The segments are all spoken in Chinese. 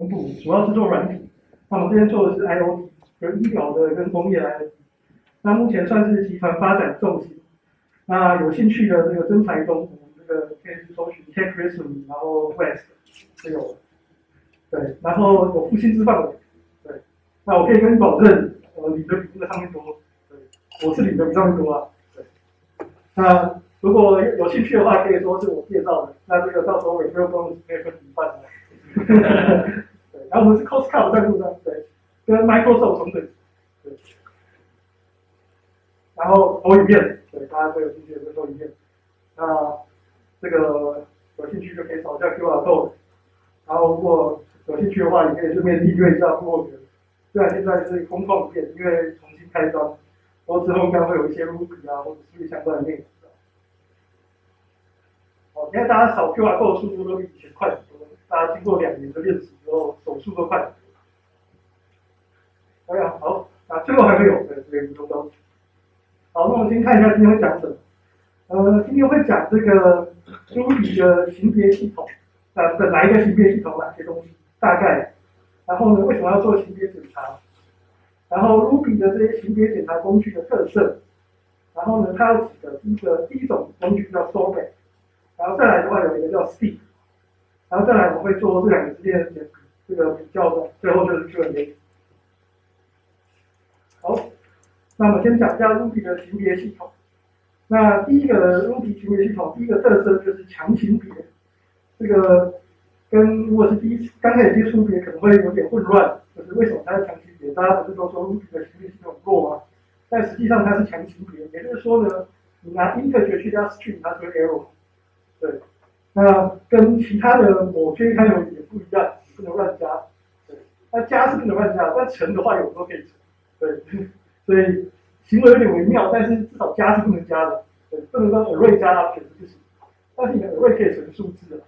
公部，主要是做软体。那我们这边做的是 IoT， 就是医疗的跟工业的 IoT。那目前算是集团发展重心。那有兴趣的这个征才中，我们这个可以去搜寻 TechResume， 然后 West 是有的。对，然后有副薪资范围。对，那我可以跟你保证，领的比这个上面多。对，我是领的比上面多啊。对，那如果有兴趣的话，可以说是我介绍的。那这个到时候也不用bonus可以分一半的。对，然后我们是 Costco 赞助商，对，跟 Microsoft 同等。对，然后投影片，对，大家都有兴趣的就投影片。那这个有兴趣就可以扫一下 QR code。然后如果有兴趣的话，也可以顺便订阅一下部落格。虽然现在是空旷片，因为重新开张，然后之后应该会有一些 Ruby 啊或者是相关的内容。哦，现在大家扫 QR code 的速度都比以前快很多，大家经过2年的练习之后，手速都快很多。好，那最后还会有对5分钟。好，那我们先看一下今天会讲什么。今天会讲这个 Ruby 的型别系统，本来的型别系统哪些东西，大概。然后呢，为什么要做型别检查？然后 Ruby 的这些型别检查工具的特色。然后呢，它有几个，第一种工具叫 Sorbet， 然后再来的话有一个叫 Steep， 然后再来我们会做这2个之间的这个比较的，最后就是 Q&A。好，那我们先讲一下 Ruby 的型别系统。那第一个 Ruby 型别系统，第一个特色就是强型别。这个跟如果是刚开始接触别可能会有点混乱，就是为什么它是强型别？大家不是都说 Ruby 的型别系统弱吗？但实际上它是强型别，也就是说呢，你拿 integer 去加 string， 它是会 error。对，那跟其他的某些开头语言不一样，你不能乱加。对，那加是不能乱加，但乘的话有时候可以乘。对，所以行为有点微妙，但是至少加是不能加的。对，不能说 array 加 object 不行，但是你的 array 可以乘数字的。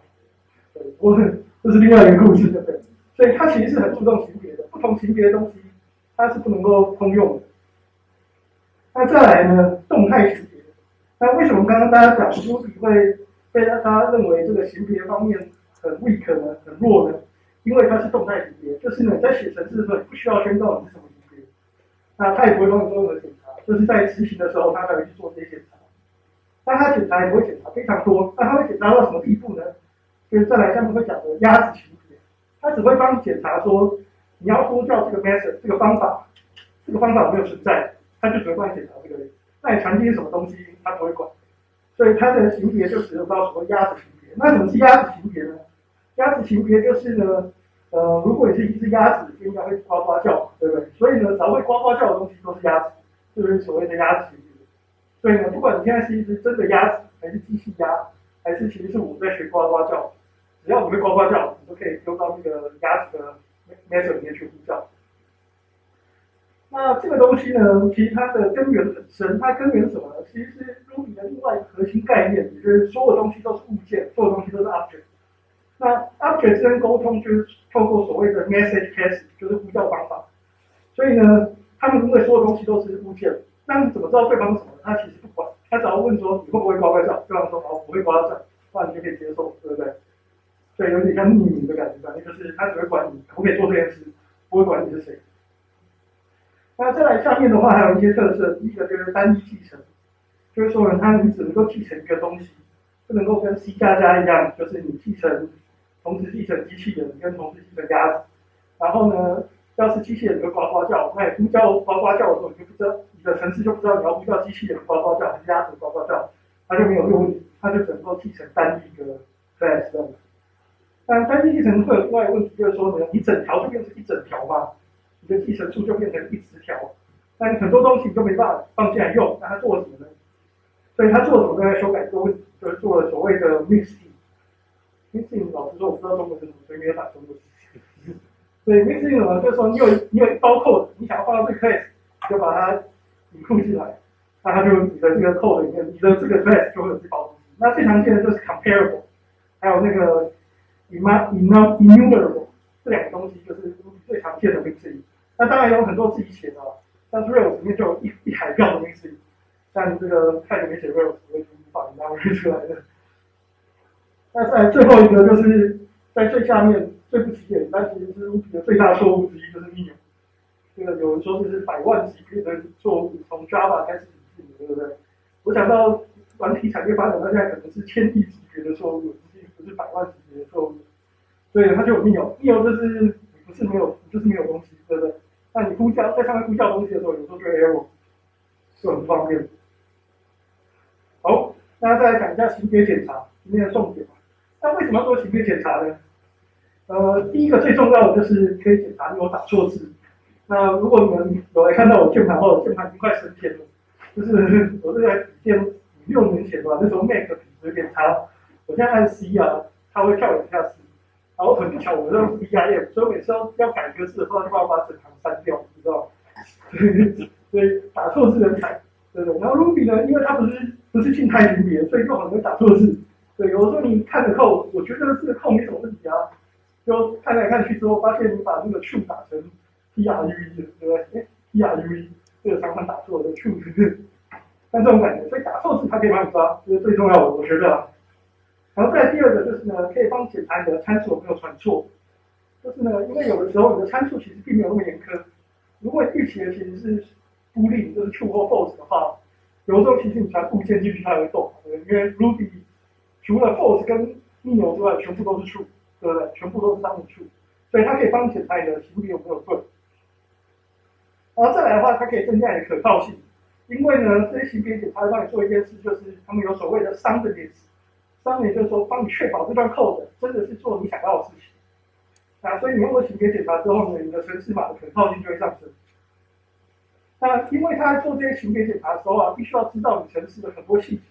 对，不过这是另外一个故事，对不对？所以它其实是很注重型别的，不同型别的东西它是不能够通用的。那再来呢，动态型别。那为什么刚刚大家讲 Ruby 会被大家认为这个型别方面很 weak 呢，很弱呢？因为它是动态型别，就是呢，在写程式的时候，你不需要宣告你是什么型别，那它也不会帮你做任何检查，就是在执行的时候，它才会去做这些检查。但它检查也不会检查非常多，那它会检查到什么地步呢？就是再来下面会讲的鸭子型别，它只会帮你检查说你要多叫这个 method 这个方法有没有存在。他就只会帮你检查这个，那你传进什么东西，他不会管，所以它的型别就使用到所谓鸭子型别。那什么是鸭子型别呢？鸭子型别就是呢，如果你是一只鸭子，就应该会呱呱叫，对不对？所以呢，只要会呱呱叫的东西都是鸭子，就是所谓的鸭子型别。所以呢，不管你现在是一只真的鸭子，还是机器鸭，还是其实是我在学呱呱叫，只要你会呱呱叫，你都可以丢到那个鸭子的 method 里面去呼叫。那这个东西呢，其实它的根源很深，它根源是什么呢？其实是 Ruby 的另外一个核心概念，也就是所有东西都是物件，所有东西都是 object。那 object 之间沟通就是透过所谓的 message passage， 就是呼叫方法。所以呢，他们因为所有东西都是物件，那你怎么知道对方是什么？他其实不管，他只要问说你会不会呱呱叫，对方说好，我会呱呱叫，那你就可以接受，对不对？所以有点像匿名的感觉，反正就是他只会管你可不可以做这件事，不会管你是谁。那再来下面的话，还有一些特色。第一个就是单一继承，就是说你只能够继承一个东西，不能够跟 C 加加一样，就是你同时继承机器人跟同时继承鸭子。然后呢，要是机器人会呱呱叫，那你呼叫呱呱叫的时候，你就不知道你的程式就不知道你要呼叫机器人呱呱叫还是鸭子呱呱叫，它就没有这个问题，它就只能够继承单一一个 class 的。但单一继承会有另外一个问题，就是说呢，你整条就变成一整条嘛。你的继承数就变成1直条，那你很多东西你都没办法放进来用，那他做了什么呢？所以他做了什么都在修改这个问题，就是做了所谓的 mixing。mixing 老实说我不知道中文是什么，所以没有打中文。所以 mixing 呢，就是说你有一包 code， 你想要放到这个 class， 就把它include进来，那它就你的这个 code 里面，你的这个 class 就会有这包东西。那最常见的就是 comparable， 还有那个 enumerable。这2个东西就是最常见的 mixing。那当然有很多自己写的，像 Rails 里面就有一海量的 mixing， 像这个太久没写 Rails， 我也无法拿出来的。那再来最后一个就是在在最下面最不起眼，但其实是 Ruby 的最大错误之一就是 Neo。这个有人说这是100万级别的错误，从 Java 开始引进的，对不对？我想到软体产业发展到现在可能是1000亿级别的错误，不是100万级别的错误。所以它就有 Neo 就是你不是没有，你就是没有东西，对不对？那你呼叫在上面呼叫东西的时候，有时候就会 error， 就很不方便。好，那再来讲一下型别检查，今天的重点。那为什么要做型别检查呢？第一个最重要的就是可以检查你有打错字。那如果你们有来看到我键盘后，键盘已经快升天了，就是我这台笔电6年前吧，那时候 Mac 品质有点差，我现在按 C 啊，它会跳2下4。然后很不巧，我用 VIM，所以每次要改个字的时候，就把整行删掉，你知道吗？所以打错字很惨，对不对？然后 Ruby 呢，因为它不是静态型别，所以就很容易打错字。对，有的时候你看着扣，我觉得这个扣没什么问题啊，就看来看去之后，发现你把那个 true 打成 TRUE， 对不对？TRUE 这个常常打错的 true， 像这种感觉，所以打错字它可以帮你抓，这是最重要的，我觉得。然后再第二个就是呢，可以帮检查你的参数有没有传错。就是呢，因为有的时候你的参数其实并没有那么严苛。如果预期的其实是boolean，就是 true 或 false 的话，有的时候其实你传物件进去它会动，对不对？因为 Ruby 除了 false 跟 neo 之外，全部都是 true， 对不对？全部都是当你 true， 所以它可以帮你检查你的型别有没有对。然后再来的话，它可以增加你的可靠性，因为呢，这些型别检查会帮你做一件事，就是他们有所谓的 soundness。上面就是说，帮你确保这段 code 真的是做你想要的事情。所以你用过型别检查之后呢，你的程式码的可靠性就会上升。那因为他做这些型别检查的时候啊，必须要知道你程式的很多细节，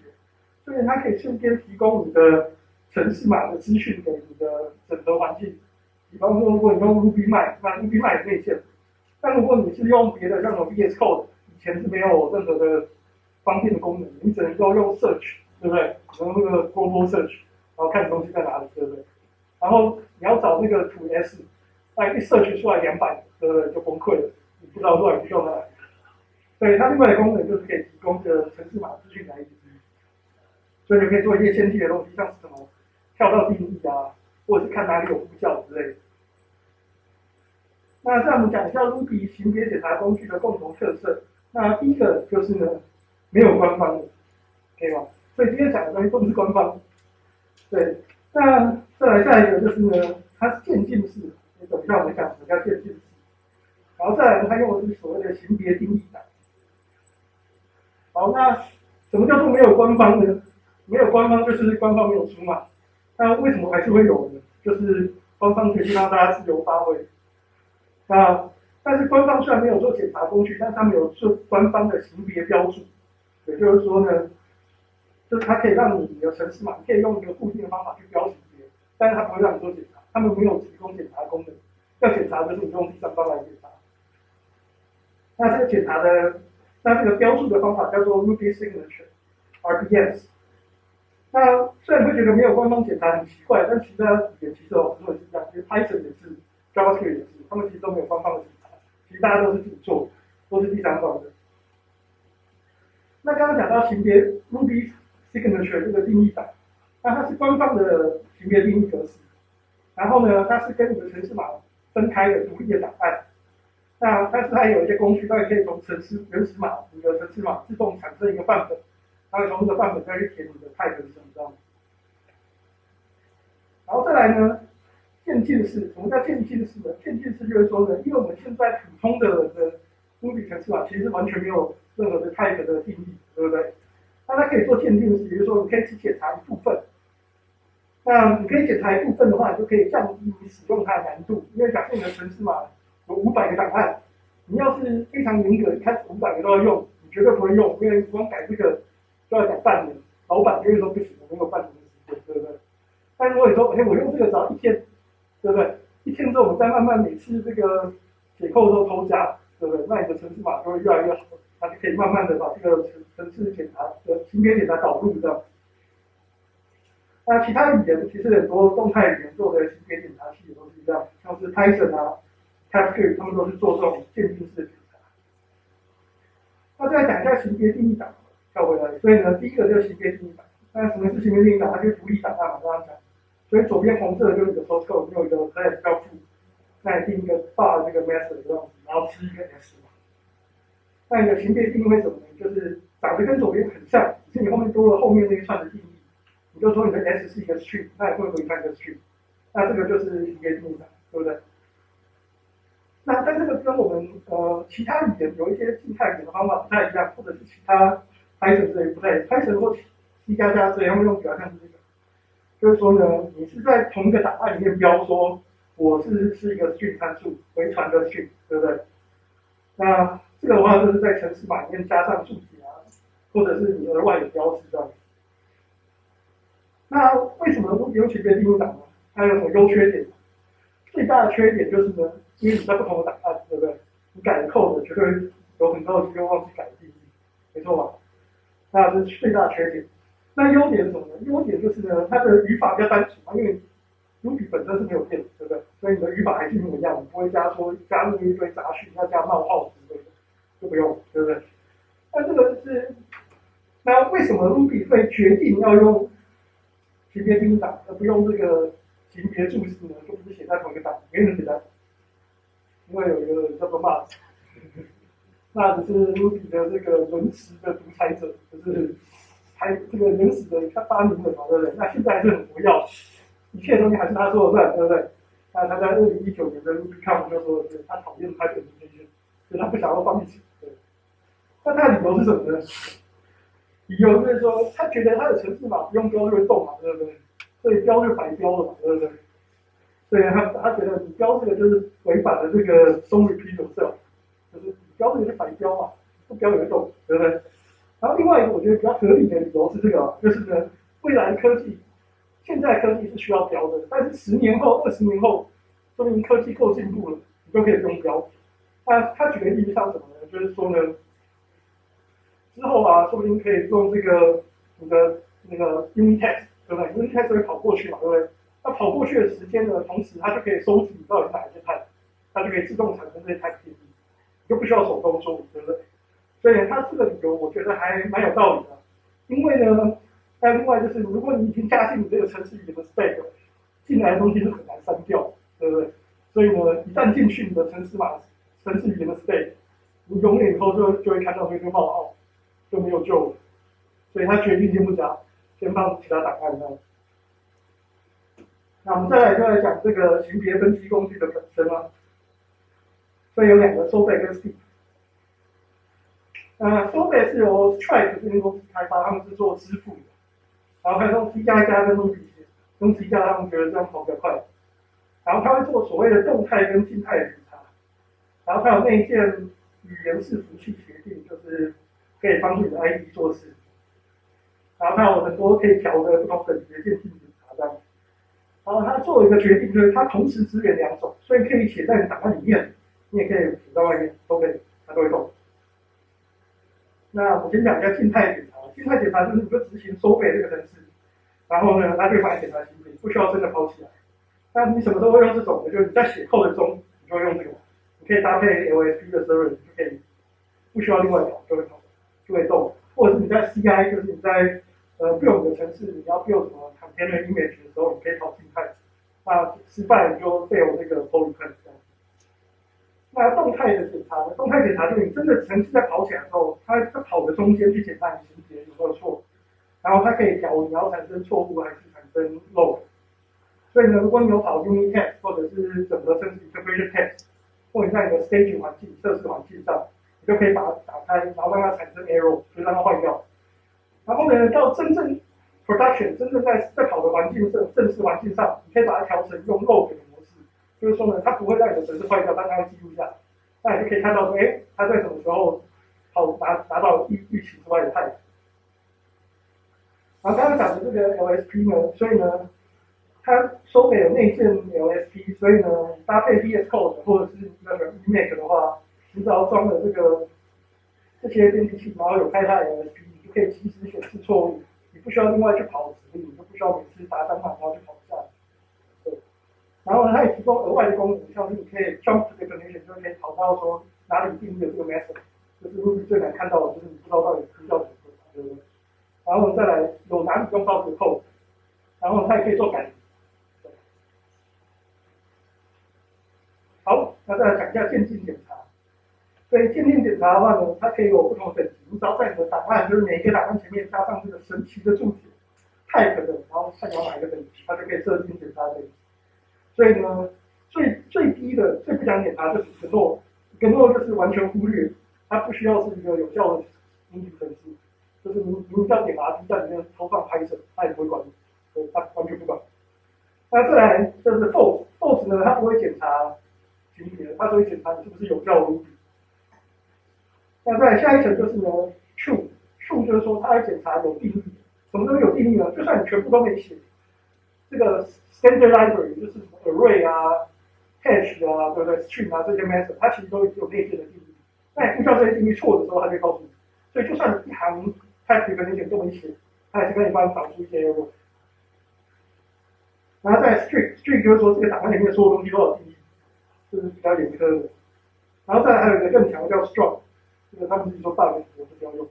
所以它可以顺便提供你的程式码的资讯给你的整合环境。比方说，如果你用 RubyMine， 那 RubyMine 也内建。但如果你是用别的像什么 VS Code， 以前是没有任何的方便的功能，你只能够用 search。对不对？然后那个 global search， 然后看你东西在哪里，对不对？然后你要找那个 2S， 那一 search 出来200，对不对？就崩溃了，你不知道到底去用在哪里。对，它另外的功能就是可以提供的程式码资讯来源，所以你可以做一些先进的东西，像是什么跳到定义啊，或者是看哪里有呼叫之类的。那这样我们讲一下 Ruby 型别检查工具的共同特色。那第一个就是呢，没有官方的，可以吗？所以今天讲的东西都不是官方。对，那再来下一个就是呢，它是渐进式。等一下我们讲什么叫渐进式。然后再来呢，它用的是所谓的型别定义档。好，那什么叫做没有官方呢？没有官方就是官方没有出嘛。那为什么还是会有呢？就是官方可以让大家自由发挥。但是官方虽然没有做检查工具，但他们有做官方的型别标注。也就是说呢，就是它可以让你的程式码，你可以用一个固定的方法去标型别，但是它不会让你做检查，他们没有提供检查功能。要检查就是你用第三方来检查。那这个检查的，那这个标注的方法叫做 Ruby Signature，RBS。那虽然你会觉得没有官方检查很奇怪，但其他也其实很多也是这样，其实 Python 也是 ，JavaScript 也是，他们其实都没有官方的检查，其实大家都是自己做，都是第三方的。那刚刚讲到型别 Ruby Signature 这个定义档，那它是官方的型别定义格式，然后呢，它是跟你的程式码分开的独立的档案。那但是它也有一些工具，它也可以从原始码，你的程式码自动产生一个范本，然后从这个范本再去填你的 type 是什么，知道吗？然后再来呢，渐进式，什么叫渐进式呢？渐进式就是说呢，因为我们现在普通的Ruby 程式码其实完全没有任何的 type 的定义，对不对？那它可以做渐进式，比如说你可以只检查一部分。那你可以检查一部分的话，你就可以降低你使用它的难度。因为假设你的程式码有500个档案，你要是非常严格，一开始500个都要用，你绝对不会用，因为光改这个就要改半年，老板就会说不行，我没有半年的时间，对不对？但如果你说，我用这个只要1天，对不对？1天之后，我们再慢慢每次这个解扣的时候偷加，对不对？那你的程式码就会越来越好，那就可以慢慢的把这个程式检查的型别检查导入这样。那其他语言其实很多动态语言做的型别检查器也都是这样，像是 Python 啊、TypeScript 他们都是做这种渐进式的检查。那再讲一下型别定义档，跳回来。所以呢，第一个就是型别定义档。那什么是型别定义档？它就是独立档案嘛，刚刚讲。所以左边红色就是你的 source code， 有一个 class 叫 foo， 那你定一个 bar 这个 method 这样子，然后吃一个 s 嘛。那你的型别定义会怎么呢？就是长得跟左边很像，只是你后面多了后面那一串的定义。你就说你的 s 是一个 string， 那你会回传一个 string， 那这个就是型别定义的，对不对？那但这个跟我们其他语言有一些静态语言的方法不太一样，或者是其他 Python 之类不太 Python 或 C 加加之类，他们用比较像是这个，就是说呢，你是在同一个档案里面标说我是一个 string 参数回传的 string， 对不对？那这个的话就是在程式码里面加上注解啊，或者是你额外的标识这样。那为什么不用区别定义档呢？它有什么优缺点？最大的缺点就是呢，因为你在不同的档案，对不对？你改的 code 绝对有很高的几率忘记改定义，没错吧？那这是最大的缺点。那优点是什么呢？优点就是呢，它的语法比较单纯嘛，因为 Ruby 本身是没有变，对不对？所以你的语法还是一模一样，你不会加入一堆杂讯，要加冒号之类的，就不用，对不对？那这个是，那为什么 Ruby 会决定要用级别定义档，而不用这个级别注释呢？就不是写在同一个档，原因很简单，因为有一个叫做 Mars， 是 Ruby 的这个原始的独裁者，就是这个原始的他发明的嘛，对不对？那现在还是很活跃，一切东西还是他说了算，对不对？那他在2019年的 RubyConf 就说的是他讨厌 Python 这些，所以他不想要放弃。对，那他的理由是什么呢？理由就是说，他觉得他的程式码不用标就会动嘛，对不对？所以标就白标了嘛，对不对？所以他觉得你标这个就是违反了这个 don't repeat yourself， 就是你标这个是白标嘛，不标也会动，对不对？然后另外一个我觉得比较合理的理由是这个，就是呢，未来科技，现在科技是需要标的，但是10年后、20年后，说明科技够进步了，你就可以不用标。那他举个例子像什么呢？就是说呢，之后啊，说不定可以用这个你的那个 unit test， 对不对？unit test 会跑过去嘛，对不对？那跑过去的时间呢，同时它就可以收集你到底是哪一些 type， 它就可以自动产生这些 type 定义，你就不需要手工做，对不对？所以他这个理由我觉得还蛮有道理的，因为呢，那另外就是如果你已经加进你这个程式语言的 spec， 进来的东西是很难删掉，对不对？所以呢，一旦进去你的程式语言的 spec， 你永远以后就会看到这个冒号，就没有救了。所以他决定先不加，先放其他档案上。那我们再来就来讲这个型别分析工具的本身啊，所以有两个 SOAP 跟 STEEP。SOAP 是由 Stripe 这间公司开发，他们是做支付的，然后还用 C++ 跟 Ruby 写，用 C++ 他们觉得这样跑比较快，然后他会做所谓的动态跟静态的检查，然后还有内建语言伺服器协定，就是可以帮助你的 IDE 做事，然后它有很多可以调的不同等级的渐进检查这样。然后他做一个决定，就是他同时支援2种，所以可以写在你档案里面，你也可以写在外面，都可以，它都会动。那我先讲一下静态检查。静态检查就是你就执行收费这个程式，然后呢，它就会帮你检查型别，不需要真的跑起来。那你什么时候会用这种呢？就是你在写 code 中，你就会用这个，你可以搭配 LSP 的 server， 你就可以不需要另外跑，就会跑，就会动。或者是你在 CI， 就是你在build 你的程式，你要 build 什么 container image 的时候，你可以跑静态。那失败你就 fail 这个 pull request。那动态的检查呢？动态检查就是你真的程式在跑起来之后，它在跑的中间去检查你型别有没有错，然后它可以调你要产生错误还是产生 log。所以呢，如果你有跑 unit test 或者是整个程式 integration test， 或者在你的 staging 环境、测试环境上，你就可以把它打开，然后让它产生 error， 就让它坏掉。然后呢，到真正 production 真正在跑的环境正式环境上，你可以把它调成用 log 的模式，就是说呢，它不会让你的程式坏掉，但它会记录下来。那你就可以看到说，哎，它在什么时候达到预期之外的 type。然后刚刚讲的这个 LSP 呢，所以呢，它收给了内建 LSP， 所以呢，搭配 VS Code 或者是那个 Emacs 的话，你只要装了这些编辑器，然后有开它的 LSP， 你就可以及时显示错误，你不需要另外去跑指令，你就不需要每次打3行然后去跑一下。对。然后呢，它也提供额外的功能，像是你可以 jump definition， 就可以跑到说哪里定义了这个 method， 就是 Ruby 最难看到的，就是你不知道到底呼叫怎么做，对不对？然后再来有哪里用到这个 code， 然后它也可以做改那再来讲一下渐进检查。所以渐进检查的话呢，它可以有不同等级，你只要在你的档案，就是每一个档案前面加上这个神奇的注解 type 的，然后看你要哪一个等级，它就可以设定检查等级。所以呢，最低的最不讲检查就是 ignore 就是完全忽略，它不需要是一个有效的英语程式，就是你要点 RT 在里面投放 Python， 它也不会管你，对，它完全不管。那再来就是 false 呢，它不会检查级别，它只会检查你是不是有效的 Ruby。那再来下一层就是呢 true 就是说它会检查有定义，什么都有定义呢？就算你全部都没写，这个 standard library 就是什么 array 啊、hash 啊，对不对 ？string 啊这些 method， 它其实都有内建的定义。那你遇到这些定义错的时候，它就会告诉你。所以就算你一行 type definition 都没写，它也是可以帮你找出一些 error。然后再 string 就是说这个档案里面所有东西都有定义，这是比较严苛的。然后再来还有一个更强的叫 strong， 这个他们自己说 bug 我是不要用。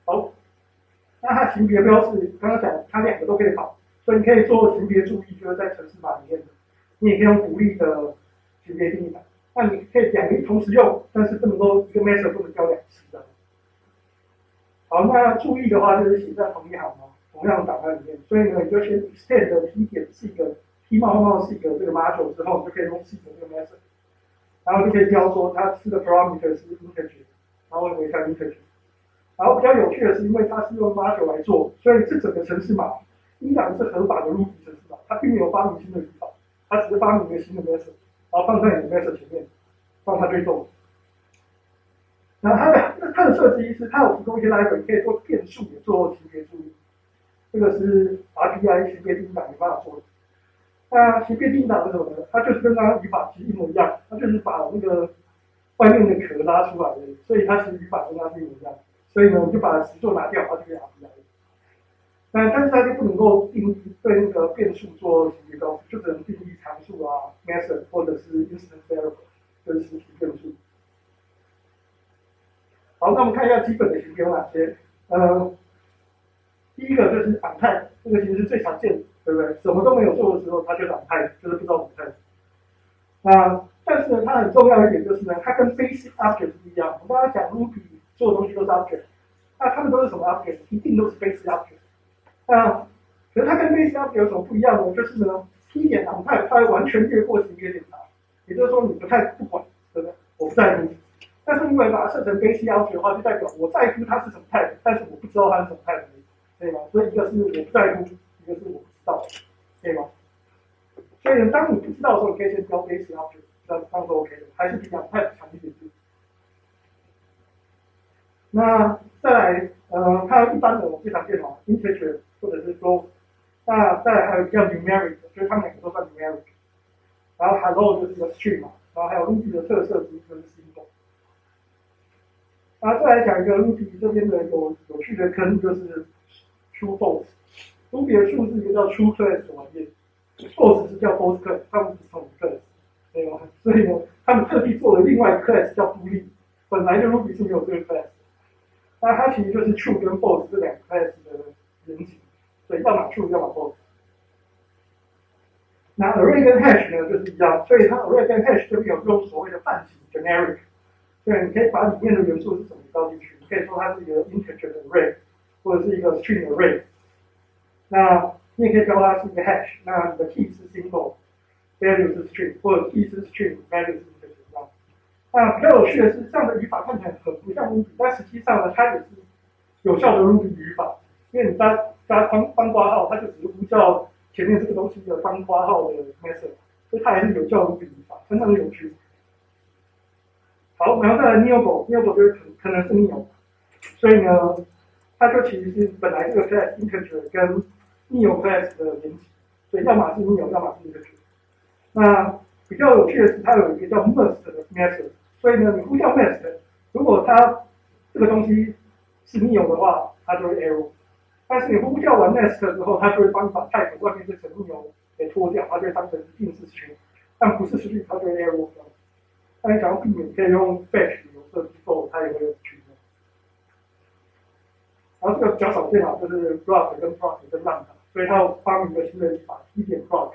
好，那它型别标示刚刚讲它两个都可以跑，所以你可以做型别注意，就是在程式码里面的，你也可以用独立的型别定义版。那你可以两个同时用，但是不能够一个 method 不能标两次的。好，那注意的话就是写在同一行嘛，同样的档案里面，所以呢，你就先 extend 的 P 点是一个 P 冒是一个这个 module 之后，你就可以用 C 的这个 method， 然后就可以标说它是的 parameter 是 integer， 然后为它 integer。然后比较有趣的是，因为它是用 module 来做，所以这整个程式码依然是合法的 Ruby 程式码，它并没有发明新的语法，它只是发明一个新的 method， 然后放在你的 method 前面，让它推动。然后它的设计是，它有提供一些 library 可以做变数，也做型别注意。这个是 RPI 型别定义档没办法做的。那型别定义档是什么呢？它就是跟刚刚语法其实一模一样，它就是把那个外面的壳拉出来的，所以它其实语法跟它是一模一样。所以呢，我们就把实作拿掉，它就可以 RPI。但是它就不能够定义对那个变数做型别标识，就只能定义常数啊、method 或者是 instance variable， 就是实体变数。好，那我们看一下基本的型别有哪些。第一个就是 untype， 这个其实是最常见的，对不对？什么都没有做的时候，它就是 untype， 就是不知道怎么 type。但是呢，它很重要一点就是呢，它跟 basic object 不一样。我们刚才讲 Ruby 所有东西都是 object， 那它们都是什么 object？ 一定都是 basic object。可是它跟 basic object 有什么不一样呢？就是呢 ，P 点 untype 它会完全越过型别检查，也就是说你不管，对不对？我不在乎。但是因为把它设成 basic object 的话，就代表我在乎它是什么 type， 但是我不知道它是什么 type， 可以吗？所以一个是我不在乎，一个是我不知道，可以吗？所以呢，当你不知道的时候，你可以先标 basic object， 这样都 OK 的，还是比 untype 强一点点。那再来，它一般的我最常见的 integer 或者是 float， 那再来还有比较 numeric， 就是它们两个都算 numeric。然后 hello 就是一个 string 嘛，然后还有 Ruby 的特色就是 symbol。然后再来讲一个 Ruby 这边的有趣的坑，就是 true false。Ruby 的 true 是一个叫 true class 的网页 ，false 是叫 false class， 它们不是同一个 class， 对吗？所以呢，他们特地做了另外一个 class 叫 boolean， 本来就 Ruby 是没有这个 class。那它其实就是 true 跟 false 这两个 class 的原型，所以要么 true 要么 false。那 array 跟 hash 呢就是一样，所以它 array 跟 hash 这边有用所谓的泛型 generic， 所以你可以把里面的元素是什么倒进去，你可以说它是一个 integer 的 array， 或者是一个 string array。那你也可以标它是一个 hash， 那你的 key 是 symbol，value 是 string， 或者 key 是 string，value 是 integer。那比较有趣的是，这样的语法看起来很不像 Ruby， 但实际上呢，它也是有效的 Ruby 语法，因为你加方括号，它就只是呼叫前面这个东西的方括号的 method， 所以它还是有效 Ruby 语法，相当有趣。好，然后再来 Neobo 就是可能是 Neo， 所以呢，它就其实是本来这个 class integer 跟 Neo class 的连接，所以要么是 Neo， 要么是 integer。那比较有趣的是，它有一个叫 merged 的 method， 所以呢，你呼叫 merged， 如果它这个东西是 Neo 的话，它就会 error。但是你呼叫完 nest 之后，它就会帮你把 type 外面这层 Neo 给脱掉，它就会当成定式群，但不是实际它就会 error。那你想要避免，可以用 fetch 有设计后，它也会有群的。然后这个比较少见啊，就是 block 跟 proc 跟 lambda， 所以它有发明一个新的语法 P 点 proc，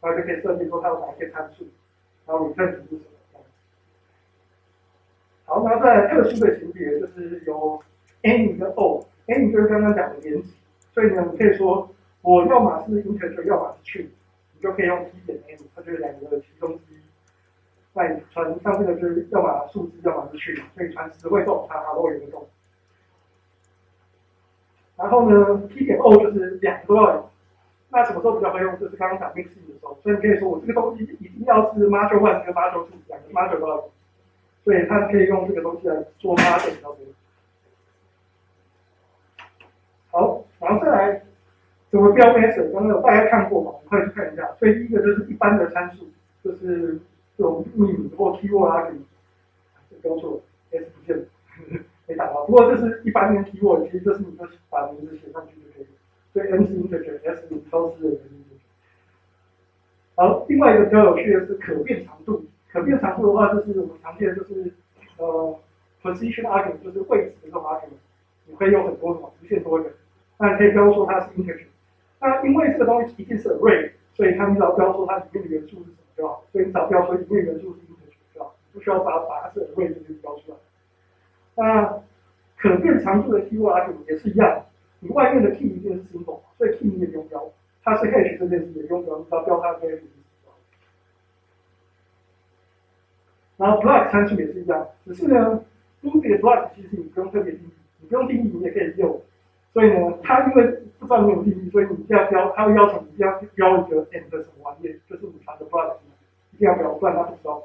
然后就可以设定说它有哪些参数，然后 return 值是什么。好，然后再来特殊的型别就是有 any 跟 o，any 就是刚刚讲的连级，所以呢，你可以说我要么是 integer，要么是 string，你就可以用 t 点 any，它就是两个的其中之一。那你传上这个就是要么数字，要么是 string，所以传10会动，它 hello 也会动。然后呢 ，t 点 o 就是两个都要有。那什么时候比较会用？就是刚刚讲 mixing 的时候，所以你可以说我这个东西一定要是 module 1跟 module 2两个 module 都要有。所以它可以用这个东西来做发现比较多。好，然后再来怎么标 method， 刚刚大家看过嘛？我们快去看一下。所以第一个就是一般的参数，就是这种秘密或 keyword argument， 标错 S 不见了，没打到。不过这是一般的 keyword， 其实就是你就把名字写上去就可以了。所以 N 是 integer，S 是超市的 integer。好，另外一个比较有趣的是可变长度。可变长度的话，就是我们常见的就是position argument， 就是位置的这种 argument， 你可以有很多种，无限多个。那你可以标说它是 integer。那因为这个东西一定是 array， 所以它你只要标说它里面的元素是什么就好。所以你只要标说里面元素是 integer 就好，不需要把它是 array 就标出来。那可变长度的 keyword argument 也是一样，你外面的 key 一定是 symbol， 所以 key 你也不用标，它是 hash 这件事也不用标，你只要标它的 hash。然后 block 参数也是一样，只是呢 ，Ruby 的 block 其实你不用特别定义，你不用定义你也可以用。所以呢，它因为不知道你有定义，所以你一定要标，它会要求你一定要标一个 and 什么玩意，就是你传的 block 一定要标，不然它不知道。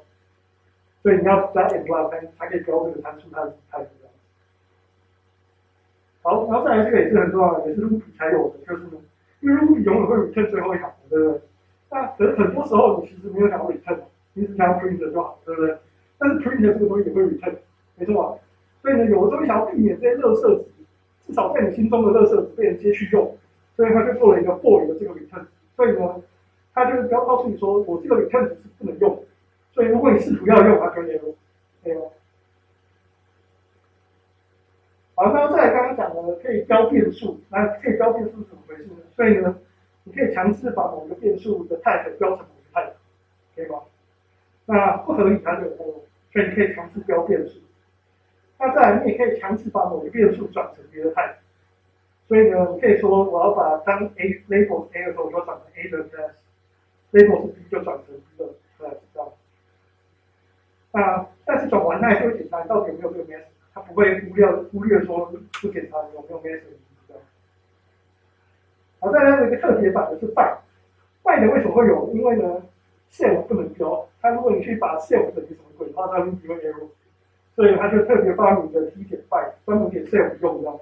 所以你要加 and block 才可以标这个参数它的态度。好，然后再来这个也是很重要的，也是 Ruby 才有的，就是呢，因为 Ruby 永远会 return 最后一行，对不对？那可是很多时候你其实没有想要 return， 你只想要 print 就好，对不对？但是 print 这个东西也会 return， 没错吧？所以呢，有的时候想要避免这些垃圾值，至少在你心中的垃圾值被人接去用，所以他就做了一个 void 的这个 return。所以呢，他就是不要告诉你说我这个 return 值是不能用，所以如果你试图要用，它就会 error， 没有。好，那再来刚刚讲的可以标变数，那可以标变数是怎么回事呢？所以呢，你可以强制把某个变数的 type 标成某个 type， 可以吗？那不合理它就有 error， 所以你可以强制标变数。那再来，你也可以强制把某个变数转成别的 type。所以呢，你可以说我要把当 A label 是 A 的时候，我就转成 A 的 class；label 是 B 就转成 B 的 class， 这样。那但是转完它还是会检查你到底有没有这个 message。他不会忽略说不检查有没有 message 这样。好，再来有一个特别版的是 by 的为什么会有？因为呢 self 不能标，它如果你去把 self 等于什么鬼的话，它会 error， 所以他就特别发明的 t 点 by 专门给 self 用这样。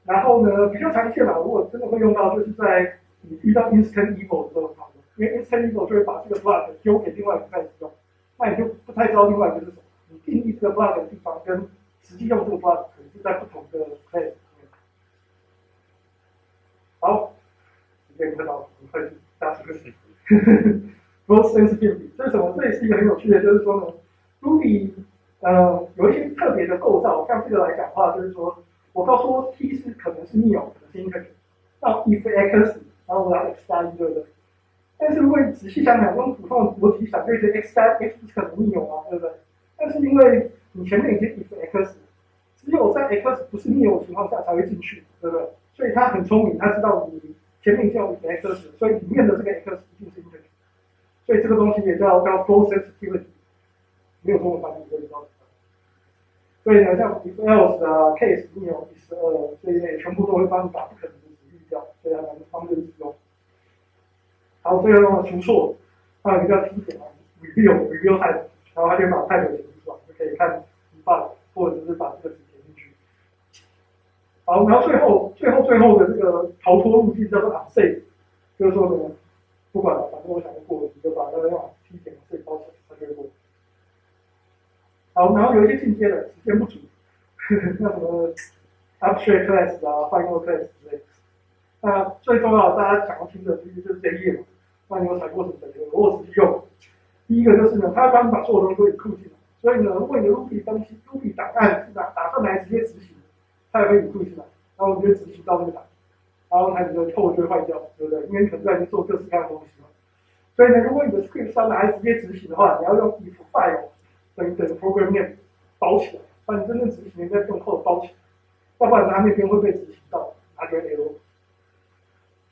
然后呢，比较常见啦，如果真的会用到，就是在你遇到 instant evil 的时候，因为 instant evil 就会把这个 block 丢给另外一个开始用，那你就不太知道另外一个是什么。你定义这个 block 的地方跟实际用这个 block 可能是在不同的 class 里面。好，时间快到了，我们快去加速个时。Role sensitivity 这是什么？这也是一个很有趣的，就是说呢 ，Ruby 有一些特别的构造，像这个来讲的话，就是说我告诉我 T 是可能是 nil， 可能是 integer， 那 if x， 然后我要 x 加1，对不对？但是如果你仔细想想，用普通的逻辑想，就是 x 加 x 不是可能 nil 啊，对不对？但是因为你前面已经 if x， 只有在 x 不是 nil 的情况下才会进去，对不对？所以他很聪明，他知道你前面已经有 if x， 所以里面的这个 x 一定是 integer， 所以这个东西也叫 flow sensitivity， 没有中文翻译，我也知道。所以呢，像 if else 啊 case nil is 这一类全部都会帮你把不可能的值滤掉，所以还蛮方便使用。好，最后除错，还有一个叫 T 点 review type， 然后它就把 type 写出来，就可以看 debug 或者是把这个值填进去。好，然后最后的这个逃脱路径叫做 unsafe， 就是说呢，不管了，反正我想要过，你就把那个用 T 点 unsafe 包起来，它就会过。好，然后有一些进阶的时间不足，那什么 abstract class 啊 final class 之类的。那最重要的，大家想要听的其实就是这一页嘛。那你有踩过什么的？我有实际用。第一个就是呢，它帮你把所有东西都include进来，所以呢，如果你的 Ruby 东西 Ruby 档案是打算来直接执行，它也会include进来，然后你就执行到那个档，然后它你的code就会坏掉，对不对？因为你可能在里面做各式各样的东西嘛。所以呢，如果你的 script 是要拿来直接执行的话，你要用 if file 等等 program name 包起来，把你真正执行的再用 code 包起来，要不然它那边会被执行到，它就会 error。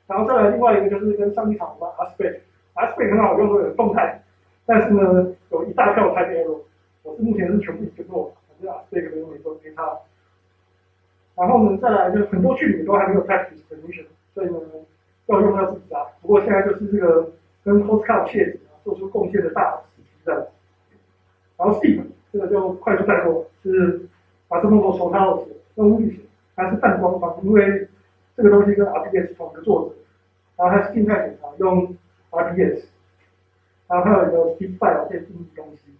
然后再来另外一个就是跟上一场的 aspect 很好用，有动态，但是呢有一大票 type error， 我是目前是全部一个做，反正 aspect 的没差。然后呢再来就是很多句子都还没有 type definition， 所以呢要用要自己加。不过现在就是这个跟 Postcard 切子做出贡献的大时期这样。然后 Steep 这个就快速带过，是把这么多手套写用物理写，它是淡光方，因为这个东西跟 RBS 同一个作者，然后它是静态检查用 RBS， 然后还有一个 Steep File 可以定义东西，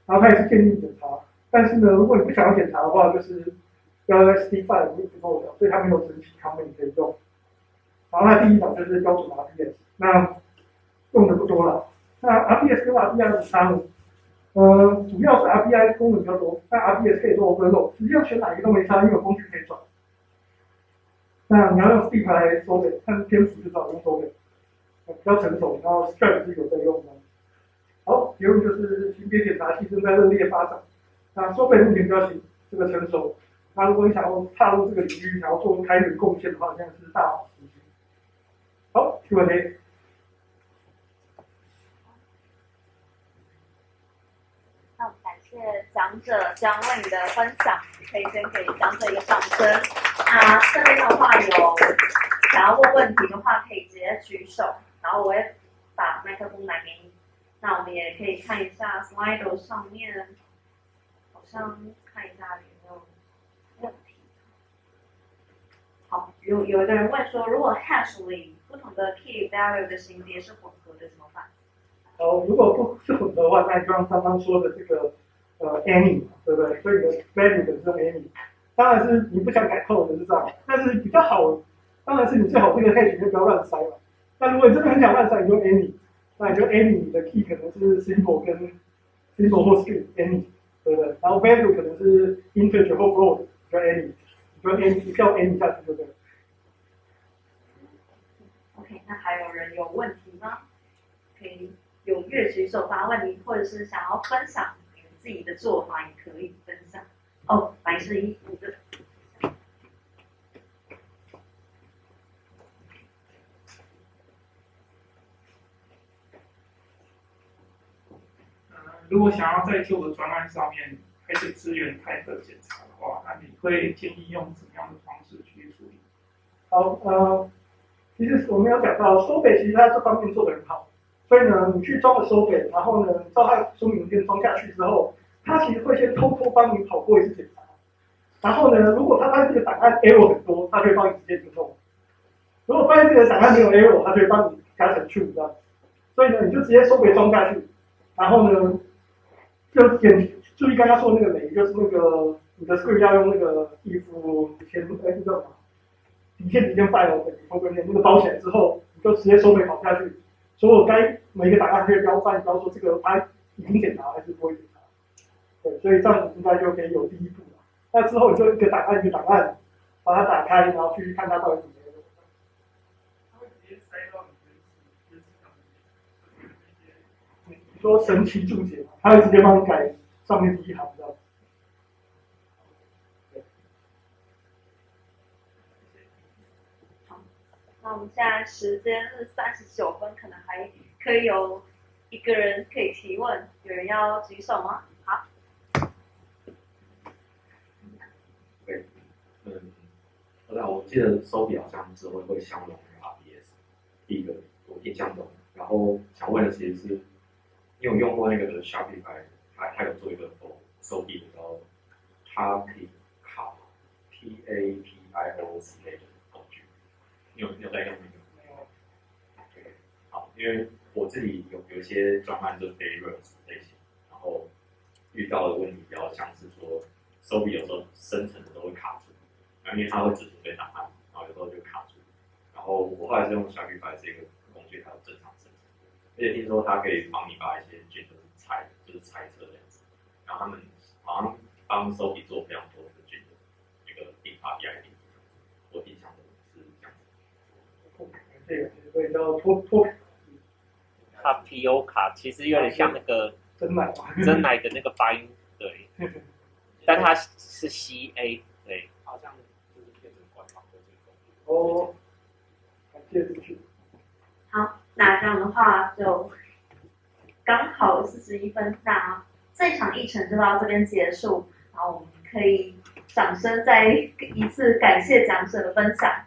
然后它也是建立检查，但是呢，如果你不想要检查的话，就是要在 Steep File 里面去做的，所以它没有神奇comment可以用。然后它第一档就是标准 RBS， 那用的不多了。那 RBS 跟 RBI 有差呢？主要是 RBI 功能比较多，但 RBS 可以做 overload，实际上选哪一个都没差，因为有工具可以转。那你要用 Steep 来收尾，看篇幅就只好用收尾，比较成熟，然后 Stripe 是有在用的。好，结论就是型别检查器正在热烈发展。那收尾目前比较这个成熟。那如果你想要踏入这个领域，想要做开源贡献的话，现在是大好时机。好 ，Q&A。那我们感谢讲者江为你的分享，可以先给讲者一个掌声。那这边的话有想要问问题的话，可以直接举手，然后我会把麦克风拿给你。那我们也可以看一下 Slido 上面，好像看一下有没有问题。好，有一个人问说，如果 hash 里不同的 key value 的型别是混合的，怎么办？如果不是混合的话，那就像刚刚说的这个any， 对不对？所以你的 value 本身 any， 当然是你不想改 code 的是这样，但是比较好，当然是你最好这个 hash 就不要乱塞嘛。那如果你真的很想乱塞，你就 any， 那你就 any 你的 key 可能是 symbol 跟 symbol 或 string any， 对不对？然后 value 可能是 integer 或 float， 就 any， 你就 any 一票 any 下去就对了。OK， 那还有人有问题吗？可以踊跃举手发问题，或者是想要分享你们自己的做法，也可以分享。哦，白色衣服的。如果想要在旧的专案上面开始支援type检查的话，那你会建议用怎么样的方式去处理？好，其实我们有讲到收北，其实它这方面做得很好，所以呢，你去装了收北，然后呢，照它说明文件装下去之后，它其实会先偷偷帮你跑过一次检查，然后呢，如果它发现这个档案 error 很多，它就会帮你直接指控；如果发现这个档案没有 error， 它就会帮你加成 true 这样。所以呢，你就直接收北装下去，然后呢，就注意刚刚说的那个雷，就是那个你的 script 要用那个 if 前叫什么？底线 file 的 program 那个包起来之后，你就直接收尾跑下去，所有每一个档案可以标说这个它已经检查还是不会检查。对，所以这样子应该就可以有第一步了。那之后你就一个档案一个档案把它打开，然后去看它到底怎么样。你说神奇注解嘛，它会直接帮你改上面第一行这样。那我们现在时间是39分，可能还可以有一个人可以提问，有人要举手吗？好。对，那我记得收笔好像之后会相容于 RBS， 第一个我印象中，然后想问的其实是，因为我用过那个的 Shopify， 它有做一个收笔的，然后它可以卡 PAPIO 之类的工具。你有在用那个？没有。对，好，因为我自己有一些专案就非 Rails 类型，然后遇到的问题比较像是说，收笔有时候生成的都会卡住，然后因为它会只准备档案，然后有时候就卡住。然后我后来是用 Shopify 这个工具，它有正常生成，而且听说它可以帮你把一些卷就是猜测这样子，然后他们好像帮收笔做非常多的卷的那个API 的，我印象中是这样子。这个所以叫脱 tapioca，其实有点像那个真奶嘛。真奶的那个发音，对，但它是 CA， 对，好像就是变成官方的这个。哦，感谢支持。好，那这样的话就刚好41分，那这一场议程就到这边结束，然后我们可以掌声再一次感谢讲者的分享。